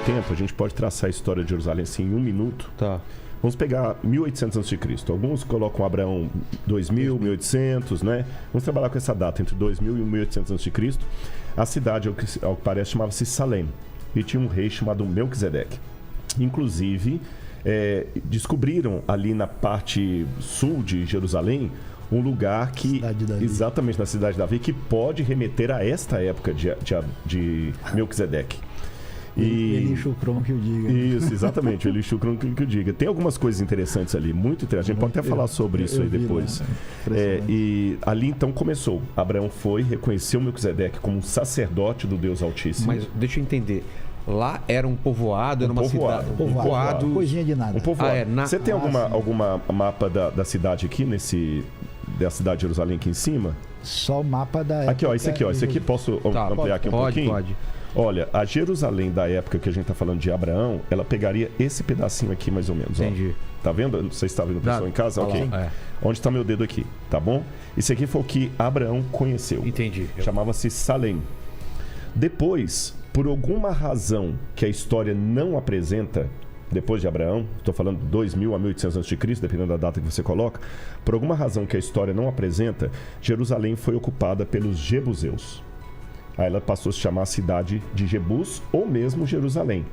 tempo, a gente pode traçar a história de Jerusalém assim em um minuto. Tá. Vamos pegar 1800 a.C. Alguns colocam Abraão 2000, 1800, né? Vamos trabalhar com essa data, entre 2000 e 1800 a.C. A cidade, ao que parece, chamava-se Salém. E tinha um rei chamado Melquisedeque. Inclusive, descobriram ali na parte sul de Jerusalém um lugar que, exatamente na cidade de Davi, que pode remeter a esta época de Melquisedeque. Eli Shukron que o diga. Isso, exatamente, o Eli Shukron que o diga. Tem algumas coisas interessantes ali, muito interessantes. A gente pode até falar sobre isso aí depois. E ali então começou. Abraão foi, reconheceu Melquisedeque como um sacerdote do Deus Altíssimo. Mas deixa eu entender. Lá era um povoado, era uma cidade. Um povoado. Coisinha de nada. Um povoado. Você tem alguma mapa da cidade aqui, da cidade de Jerusalém aqui em cima? Só o mapa da época. Aqui, ó, esse aqui, ó. Esse aqui posso ampliar aqui um pouquinho? Pode. Olha, a Jerusalém da época que a gente está falando de Abraão, ela pegaria esse pedacinho aqui mais ou menos. Entendi. Ó. Tá vendo? Não sei se está vendo o pessoal em casa. Ok. Onde está meu dedo aqui, tá bom? Isso aqui foi o que Abraão conheceu. Entendi. Chamava-se Salém. Depois, por alguma razão que a história não apresenta, depois de Abraão, estou falando 2000 a 1800 a.C., dependendo da data que você coloca, por alguma razão que a história não apresenta, Jerusalém foi ocupada pelos Jebuseus. Aí ela passou a se chamar a cidade de Jebus ou mesmo Jerusalém.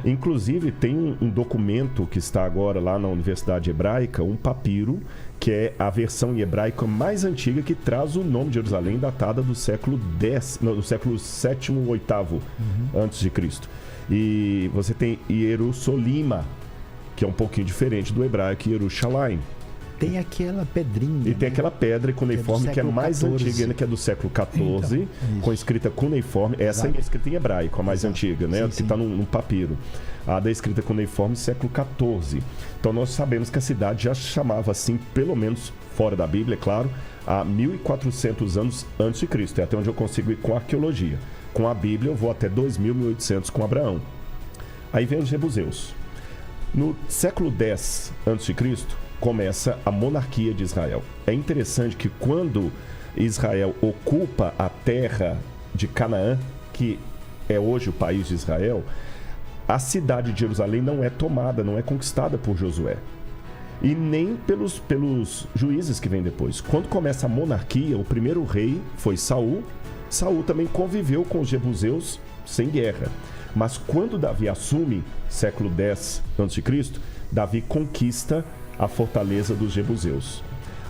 Inclusive, tem um documento que está agora lá na Universidade Hebraica, um papiro, que é a versão hebraica mais antiga, que traz o nome de Jerusalém, datada do século X, do século VII ou VIII antes de Cristo. E você tem Jerusalima, que é um pouquinho diferente do hebraico Yerushalayim. Tem aquela pedrinha. E tem aquela pedra cuneiforme que é mais antiga ainda, que é do século XIV, com escrita cuneiforme. Essa é escrita em hebraico, a mais antiga, né? Que está num papiro. A da escrita cuneiforme, século XIV. Então nós sabemos que a cidade já chamava assim, pelo menos fora da Bíblia, é claro, há 1400 anos antes de Cristo. É até onde eu consigo ir com a arqueologia. Com a Bíblia eu vou até 2000, 1800 com Abraão. Aí vem os Jebuseus. No século X a.C., começa a monarquia de Israel. É interessante que quando Israel ocupa a terra de Canaã, que é hoje o país de Israel, a cidade de Jerusalém não é tomada, não é conquistada por Josué. E nem pelos juízes que vêm depois. Quando começa a monarquia, o primeiro rei foi Saul. Saul também conviveu com os Jebuseus sem guerra. Mas quando Davi assume, século X a.C., Davi conquista a fortaleza dos Jebuseus.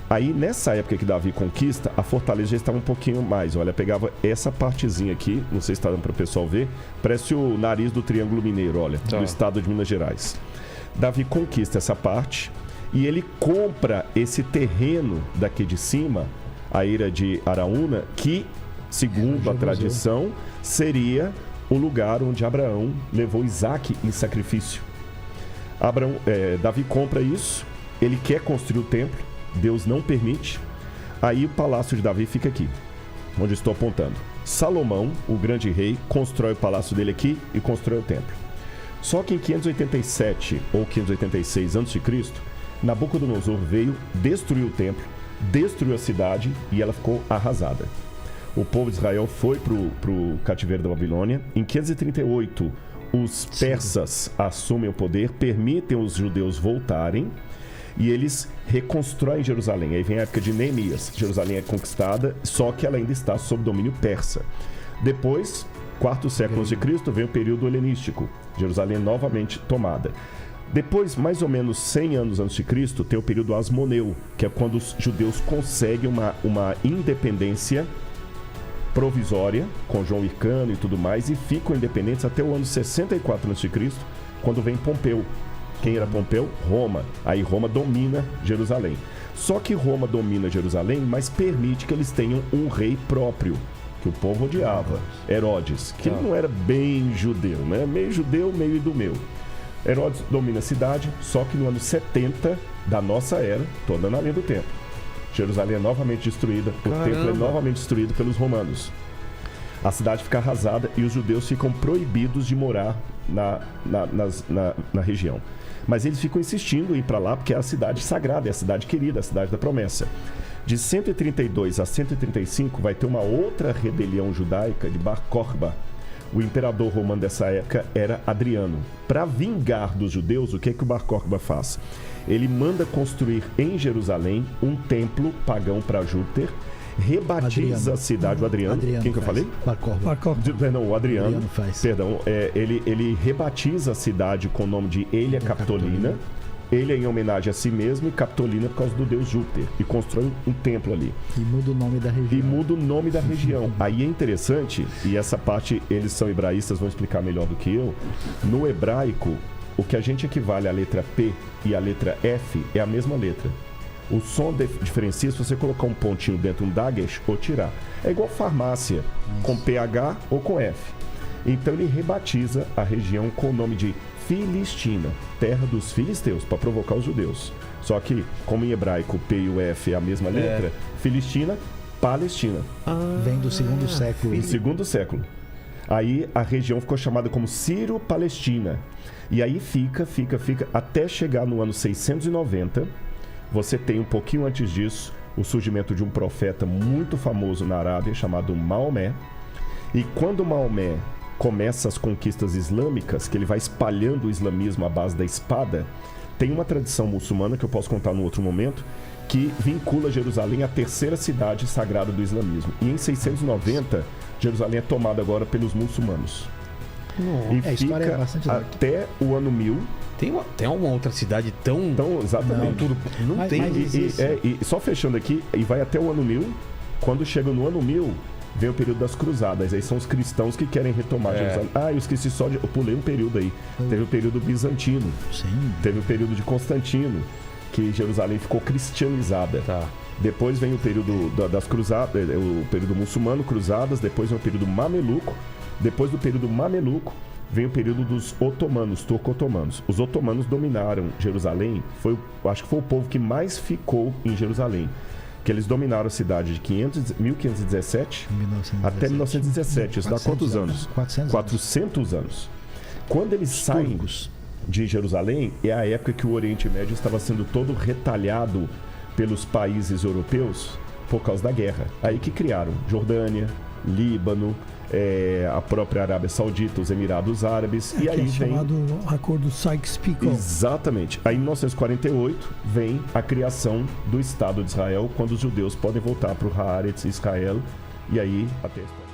Aí, nessa época que Davi conquista, a fortaleza já estava um pouquinho mais. Olha, pegava essa partezinha aqui, não sei se está dando para o pessoal ver, parece o nariz do Triângulo Mineiro, olha, do estado de Minas Gerais. Davi conquista essa parte e ele compra esse terreno daqui de cima, a Eira de Araúna, que, segundo a tradição, seria o lugar onde Abraão levou Isaac em sacrifício. Davi compra isso, ele quer construir o templo, Deus não permite. Aí o palácio de Davi fica aqui, onde eu estou apontando. Salomão, o grande rei, constrói o palácio dele aqui e constrói o templo. Só que em 587 ou 586 a.C., Nabucodonosor veio, destruiu o templo, destruiu a cidade e ela ficou arrasada. O povo de Israel foi para o cativeiro da Babilônia. Em 538, os persas assumem o poder, permitem os judeus voltarem e eles reconstroem Jerusalém. Aí vem a época de Neemias. Jerusalém é conquistada, só que ela ainda está sob domínio persa. Depois, quarto século a.C., vem o período helenístico. Jerusalém é novamente tomada. Depois, mais ou menos 100 anos antes de Cristo, tem o período Asmoneu, que é quando os judeus conseguem uma independência provisória, com João Hircano e tudo mais, e ficam independentes até o ano 64 a.C., quando vem Pompeu. Quem era Pompeu? Roma. Aí Roma domina Jerusalém. Só que Roma domina Jerusalém, mas permite que eles tenham um rei próprio, que o povo odiava, Herodes, que ele não era bem judeu, né? Meio judeu, meio idumeu. Herodes domina a cidade, só que no ano 70 da nossa era, toda na linha do tempo, Jerusalém é novamente destruída, o templo é novamente destruído pelos romanos. A cidade fica arrasada e os judeus ficam proibidos de morar na região. Mas eles ficam insistindo em ir para lá porque é a cidade sagrada, é a cidade querida, a cidade da promessa. De 132 a 135 vai ter uma outra rebelião judaica de Bar Kokhba. O imperador romano dessa época era Adriano. Para vingar dos judeus, o que o Bar Kokhba faz? Ele manda construir em Jerusalém um templo pagão para Júpiter, rebatiza a cidade. O Adriano. Quem que eu falei? Bar Kokhba. Perdão, o Adriano faz. Perdão, ele rebatiza a cidade com o nome de Elia Capitolina. Ele é em homenagem a si mesmo e Capitolina por causa do deus Júpiter. E constrói um templo ali. E muda o nome da região. Aí é interessante, e essa parte eles são hebraístas, vão explicar melhor do que eu. No hebraico, o que a gente equivale à letra P e à letra F é a mesma letra. O som diferencia se você colocar um pontinho dentro de um dagesh ou tirar. É igual farmácia, com PH ou com F. Então ele rebatiza a região com o nome de Filistina, terra dos filisteus, para provocar os judeus. Só que, como em hebraico o P e o F é a mesma letra, Filistina, Palestina. Vem do segundo século. Do segundo século. Aí a região ficou chamada como Sírio-Palestina. E aí fica, até chegar no ano 690. Você tem um pouquinho antes disso o surgimento de um profeta muito famoso na Arábia, chamado Maomé. E quando Maomé começa as conquistas islâmicas, que ele vai espalhando o islamismo à base da espada, tem uma tradição muçulmana, que eu posso contar num outro momento, que vincula Jerusalém à terceira cidade sagrada do islamismo. E em 690, Jerusalém é tomada agora pelos muçulmanos. E fica até o ano 1000. Tem uma outra cidade tão exatamente. Não tem. E só fechando aqui, e vai até o ano 1000. Quando chega no ano 1000, vem o período das cruzadas. Aí são os cristãos que querem retomar Jerusalém. Eu esqueci eu pulei um período aí. Teve o período bizantino. Sim. Teve o período de Constantino, que Jerusalém ficou cristianizada. Tá. Depois vem o período das cruzadas, o período muçulmano, cruzadas. Depois vem o período mameluco. Depois do período mameluco, vem o período dos otomanos, turco-otomanos. Os otomanos dominaram Jerusalém. Acho que foi o povo que mais ficou em Jerusalém. Que eles dominaram a cidade de 1517 até 1917. Isso dá quantos anos? 400 anos. Quando eles saem de Jerusalém, é a época que o Oriente Médio estava sendo todo retalhado pelos países europeus por causa da guerra. Aí que criaram Jordânia, Líbano, a própria Arábia Saudita, os Emirados Árabes. E aí vem chamado Acordo Sykes-Picot. Exatamente. Aí em 1948 vem a criação do Estado de Israel, quando os judeus podem voltar para o Haaretz, Israel, e aí até a história.